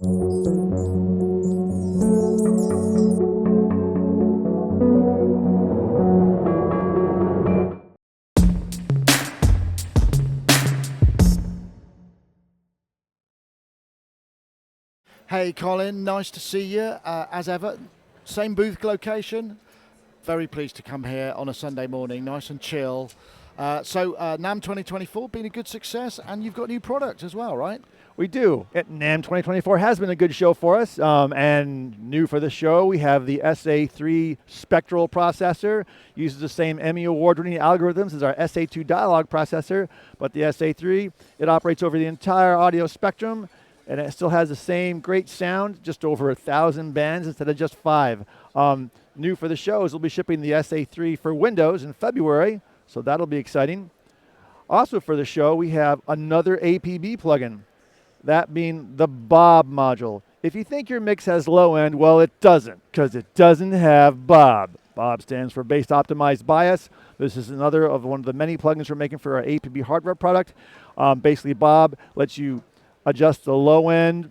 Hey Colin, nice to see you as ever. Same booth location. Very pleased to come here on a Sunday morning, nice and chill. NAMM 2024 been a good success, and you've got new product as well, right? We do. NAMM 2024 has been a good show for us, and new for the show, we have the SA-3 Spectral Processor. Uses the same Emmy Award-winning algorithms as our SA-2 Dialog Processor, but the SA-3, it operates over the entire audio spectrum, and it still has the same great sound, just over 1,000 bands instead of just 5. New for the show is we'll be shipping the SA-3 for Windows in February, so that'll be exciting. Also for the show, we have another APB plugin, that being the Bob module. If you think your mix has low end, well, it doesn't, because it doesn't have Bob. Bob stands for Bass Optimized Bias. This is another of one of the many plugins we're making for our APB hardware product. Basically, Bob lets you adjust the low end,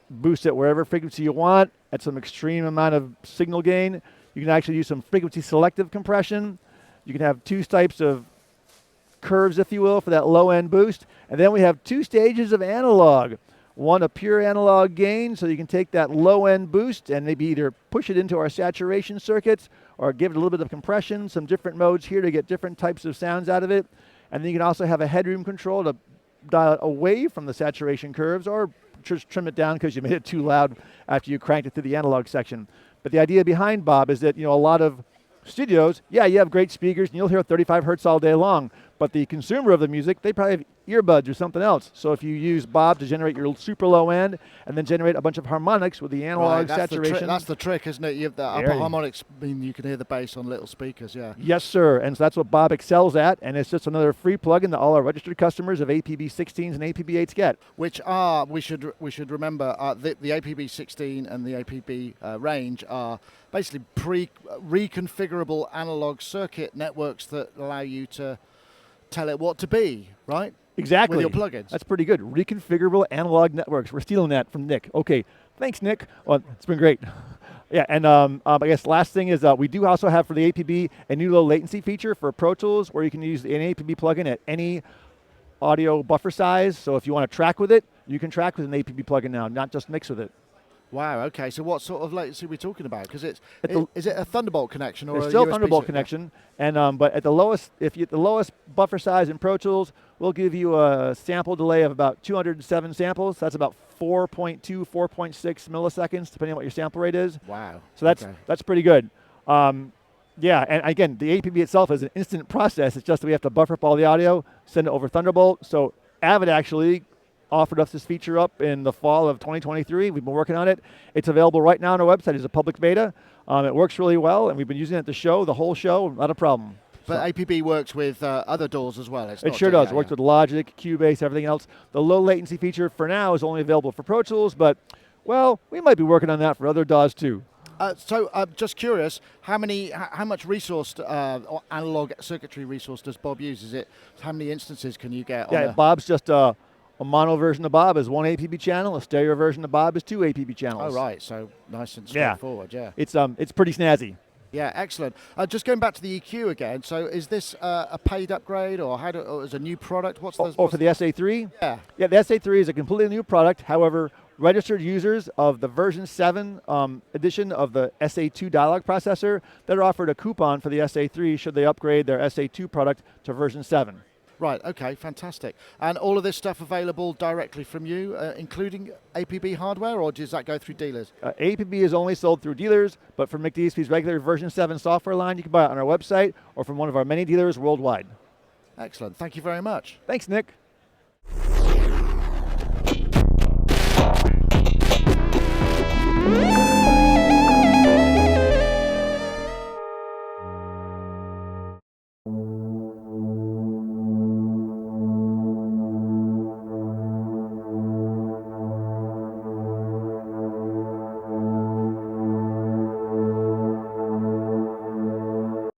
boost it wherever frequency you want at some extreme amount of signal gain. You can actually use some frequency selective compression. You can have 2 types of curves, if you will, for that low end boost. And then we have 2 stages of analog. One, a pure analog gain, so you can take that low end boost and maybe either push it into our saturation circuits or give it a little bit of compression, some different modes here to get different types of sounds out of it. And then you can also have a headroom control to dial it away from the saturation curves or just trim it down because you made it too loud after you cranked it through the analog section. But the idea behind Bob is that, a lot of studios, yeah, you have great speakers and you'll hear 35 hertz all day long, but the consumer of the music, they probably have earbuds or something else. So if you use Bob to generate your super low end and then generate a bunch of harmonics with the analog saturation. That's the trick, isn't it? You have the upper harmonics, mean you can hear the bass on little speakers, yeah. Yes, sir, and so that's what Bob excels at, and it's just another free plugin that all our registered customers of APB16s and APB8s get. Which are, we should remember, the APB16 and the APB range are basically reconfigurable analog circuit networks that allow you to tell it what to be, right? Exactly. With your plugins. That's pretty good. Reconfigurable analog networks. We're stealing that from Nick. Okay, thanks, Nick. Well, it's been great. Yeah, and I guess last thing is we do also have for the APB a new low latency feature for Pro Tools where you can use an APB plugin at any audio buffer size. So if you want to track with it, you can track with an APB plugin now, not just mix with it. Wow. Okay. So what sort of latency are we talking about? Because is it a Thunderbolt connection or it's a still USB Thunderbolt connection, and but at the lowest, the lowest buffer size in Pro Tools, we'll give you a sample delay of about 207 samples. That's about 4.2, 4.6 milliseconds, depending on what your sample rate is. Wow. So that's pretty good. Yeah, and again, the APB itself is an instant process. It's just that we have to buffer up all the audio, send it over Thunderbolt. So Avid actually offered us this feature up in the fall of 2023. We've been working on it. It's available right now on our website as a public beta. It works really well, and we've been using it at the show, the whole show, not a problem. But APB works with other DAWs as well. It sure does. It works with Logic, Cubase, everything else. The low latency feature for now is only available for Pro Tools, but, well, we might be working on that for other DAWs too. Just curious, how much resource, analog circuitry resource does Bob use? Is it, how many instances can you get? Yeah, Bob's just a mono version of Bob is 1 APB channel. A stereo version of Bob is 2 APB channels. Oh, right. So nice and straightforward, yeah. It's pretty snazzy. Yeah, excellent. Just going back to the EQ again, so is this a paid upgrade or or is it a new product? For the SA-3? Yeah. Yeah, the SA-3 is a completely new product. However, registered users of the version 7 edition of the SA-2 Dialog Processor, they're offered a coupon for the SA-3 should they upgrade their SA-2 product to version 7. Right, okay, fantastic. And all of this stuff available directly from you, including APB hardware, or does that go through dealers? APB is only sold through dealers, but for McDSP's regular version 7 software line, you can buy it on our website or from one of our many dealers worldwide. Excellent, thank you very much. Thanks, Nick.